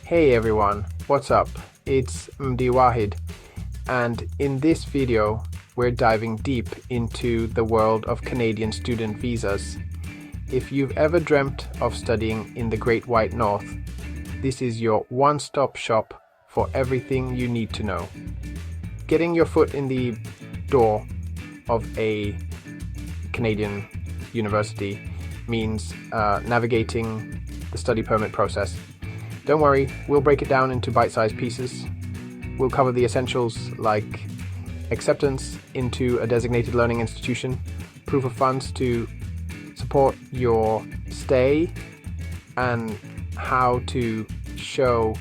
Hey everyone, what's up? It's Md Wahid, and in this video we're diving deep into the world of Canadian student visas. If you've ever dreamt of studying in the Great White North, this is your one-stop shop for everything you need to know. Getting your foot in the door of a Canadian university means navigating the study permit process. Don't worry, we'll break it down into bite-sized pieces. We'll cover the essentials like acceptance into a designated learning institution, proof of funds to support your stay, and how to show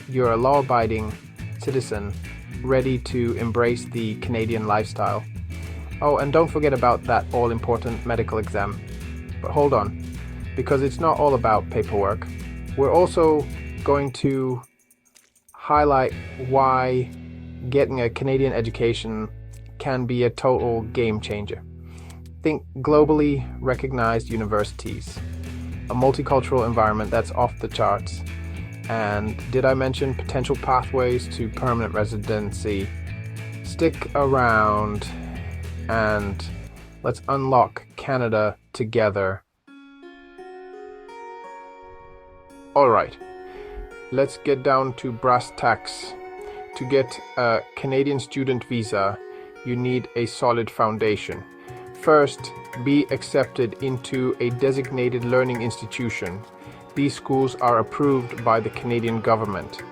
you're a law-abiding citizen ready to embrace the Canadian lifestyle. Oh, and don't forget about that all-important medical exam. But hold on, because it's not all about paperwork. We're also going to highlight why getting a Canadian education can be a total game changer. Think globally recognized universities, a multicultural environment that's off the charts, and did I mention potential pathways to permanent residency? Stick around and let's unlock Canada together. Alright, let's get down to brass tacks. To get a Canadian student visa, you need a solid foundation. First, be accepted into a designated learning institution. These schools are approved by the Canadian government.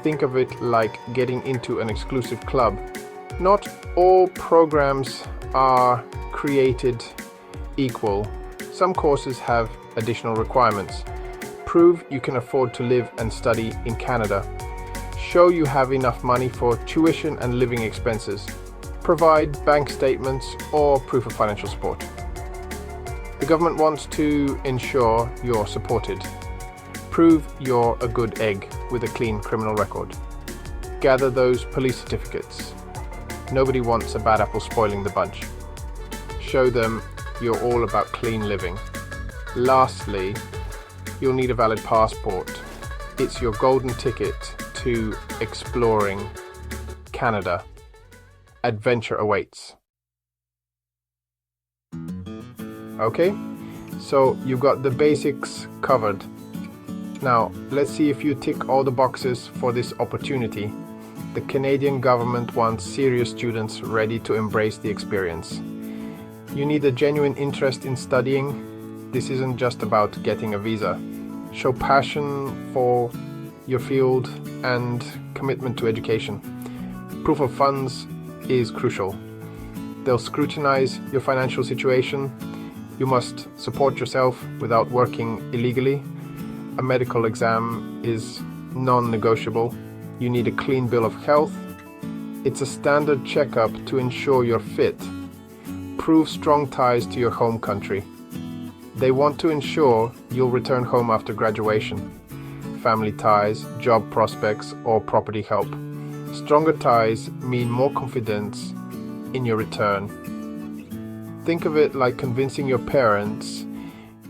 Think of it like getting into an exclusive club. Not all programs are created equal. Some courses have additional requirements. Prove you can afford to live and study in Canada. Show you have enough money for tuition and living expenses. Provide bank statements or proof of financial support. The government wants to ensure you're supported. Prove you're a good egg with a clean criminal record. Gather those police certificates. Nobody wants a bad apple spoiling the bunch. Show them you're all about clean living. Lastly, you'll need a valid passport. It's your golden ticket to exploring Canada. Adventure awaits. Okay, so you've got the basics covered. Now, let's see if you tick all the boxes for this opportunity. The Canadian government wants serious students ready to embrace the experience. You need a genuine interest in studying. This isn't just about getting a visa. Show passion for your field and commitment to education. Proof of funds is crucial. They'll scrutinize your financial situation. You must support yourself without working illegally. A medical exam is non-negotiable. You need a clean bill of health. It's a standard checkup to ensure you're fit. Prove strong ties to your home country. They want to ensure you'll return home after graduation. Family ties, job prospects, or property help. Stronger ties mean more confidence in your return. Think of it like convincing your parents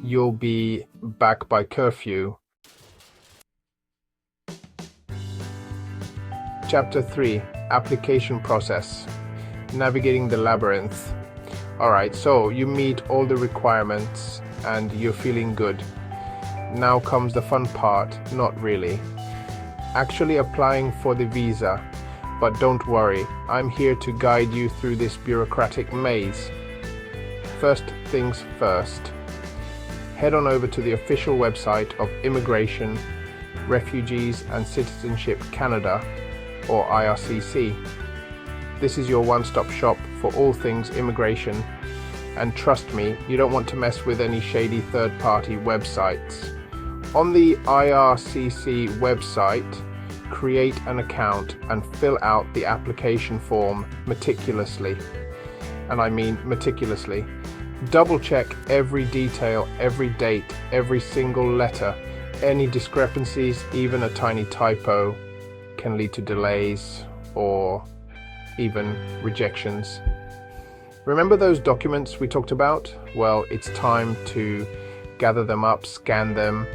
you'll be back by curfew. Chapter 3, Application Process. Navigating the Labyrinth. Alright, so you meet all the requirements and you're feeling good. Now comes the fun part, not really. Actually applying for the visa. But don't worry, I'm here to guide you through this bureaucratic maze. First things first. Head on over to the official website of Immigration, Refugees and Citizenship Canada, or IRCC. This is your one-stop shop for all things immigration, and trust me, you don't want to mess with any shady third-party websites. On the IRCC website, create an account and fill out the application form meticulously. And I mean meticulously. Double check every detail, every date, every single letter. Any discrepancies, even a tiny typo, can lead to delays or even rejections. Remember those documents we talked about? Well, it's time to gather them up, scan them,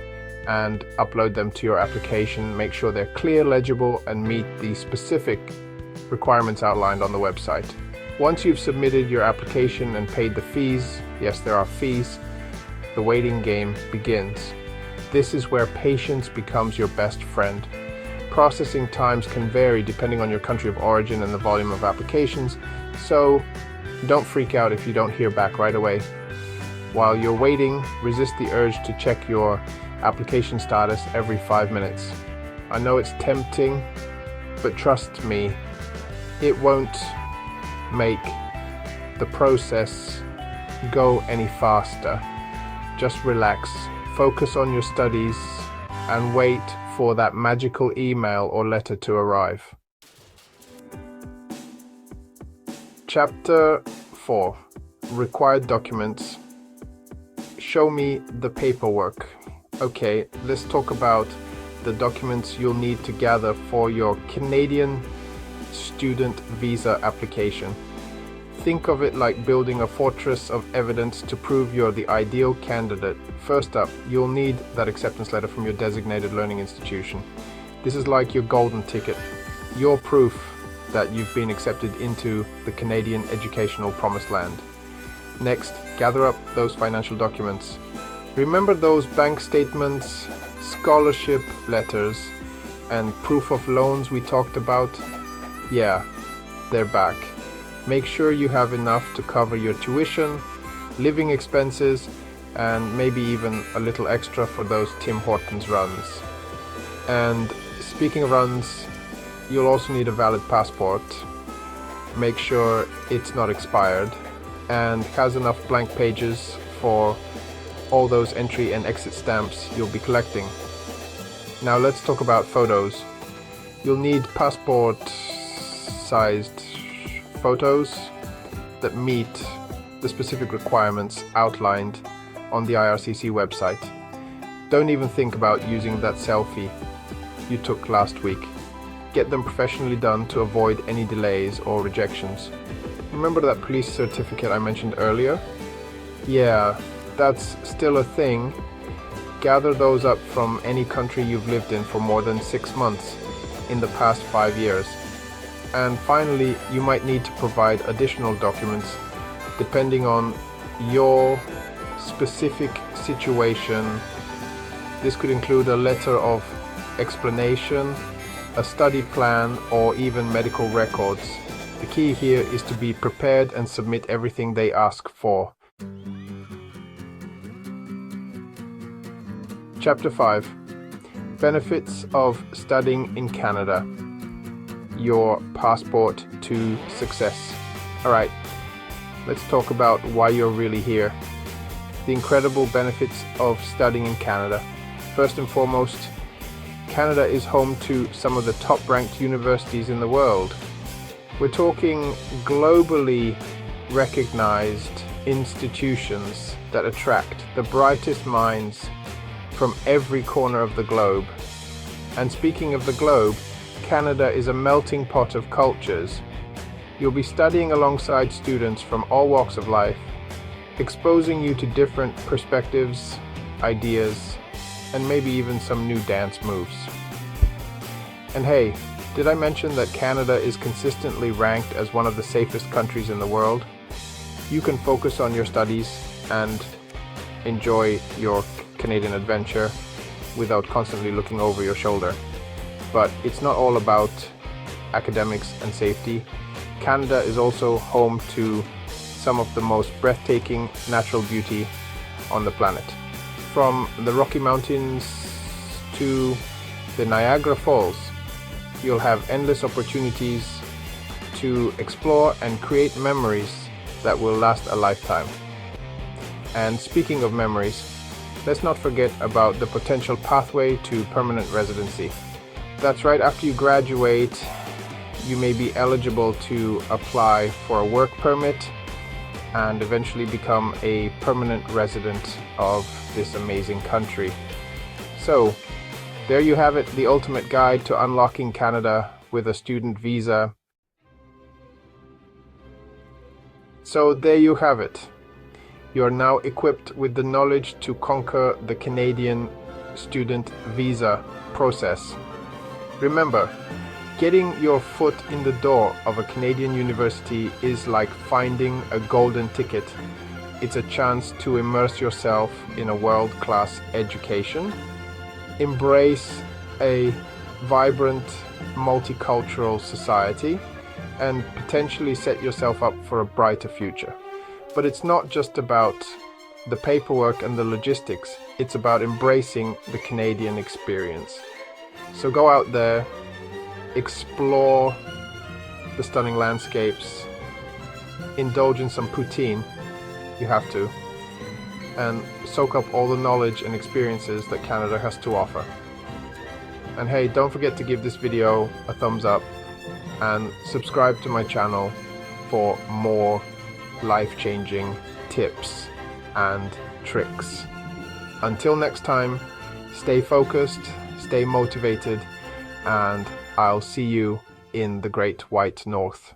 and upload them to your application. Make sure they're clear, legible, and meet the specific requirements outlined on the website. Once you've submitted your application and paid the fees, yes, there are fees, the waiting game begins. This is where patience becomes your best friend. Processing times can vary depending on your country of origin and the volume of applications, so don't freak out if you don't hear back right away. While you're waiting, resist the urge to check your application status every 5 minutes. I know it's tempting, but trust me, it won't make the process go any faster. Just relax, focus on your studies, and wait for that magical email or letter to arrive. Chapter 4. Required documents. Show me the paperwork. Okay, let's talk about the documents you'll need to gather for your Canadian student visa application. Think of it like building a fortress of evidence to prove you're the ideal candidate. First up, you'll need that acceptance letter from your designated learning institution. This is like your golden ticket, your proof that you've been accepted into the Canadian educational promised land. Next, gather up those financial documents. Remember those bank statements, scholarship letters, and proof of loans we talked about? Yeah, they're back. Make sure you have enough to cover your tuition, living expenses, and maybe even a little extra for those Tim Hortons runs. And speaking of runs, you'll also need a valid passport. Make sure it's not expired and has enough blank pages for all those entry and exit stamps you'll be collecting. Now let's talk about photos. You'll need passport-sized photos that meet the specific requirements outlined on the IRCC website. Don't even think about using that selfie you took last week. Get them professionally done to avoid any delays or rejections. Remember that police certificate I mentioned earlier? Yeah, that's still a thing. Gather those up from any country you've lived in for more than 6 months in the past 5 years. And finally, you might need to provide additional documents depending on your specific situation. This could include a letter of explanation, a study plan, or even medical records. The key here is to be prepared and submit everything they ask for. Chapter 5. Benefits of studying in Canada. Your passport to success. Alright, let's talk about why you're really here. The incredible benefits of studying in Canada. First and foremost, Canada is home to some of the top-ranked universities in the world. We're talking globally recognized institutions that attract the brightest minds from every corner of the globe. And speaking of the globe, Canada is a melting pot of cultures. You'll be studying alongside students from all walks of life, exposing you to different perspectives, ideas, and maybe even some new dance moves. And hey, did I mention that Canada is consistently ranked as one of the safest countries in the world? You can focus on your studies and enjoy your Canadian adventure without constantly looking over your shoulder. But it's not all about academics and safety. Canada is also home to some of the most breathtaking natural beauty on the planet. From the Rocky Mountains to the Niagara Falls, you'll have endless opportunities to explore and create memories that will last a lifetime. And speaking of memories, let's not forget about the potential pathway to permanent residency. That's right, after you graduate, you may be eligible to apply for a work permit and eventually become a permanent resident of this amazing country. So, there you have it, the ultimate guide to unlocking Canada with a student visa. So there you have it. You are now equipped with the knowledge to conquer the Canadian student visa process. Remember, getting your foot in the door of a Canadian university is like finding a golden ticket. It's a chance to immerse yourself in a world-class education, embrace a vibrant, multicultural society, and potentially set yourself up for a brighter future. But it's not just about the paperwork and the logistics, it's about embracing the Canadian experience. So go out there, explore the stunning landscapes, indulge in some poutine, you have to, and soak up all the knowledge and experiences that Canada has to offer. And hey, don't forget to give this video a thumbs up and subscribe to my channel for more life-changing tips and tricks. Until next time, stay focused, stay motivated, and I'll see you in the Great White North.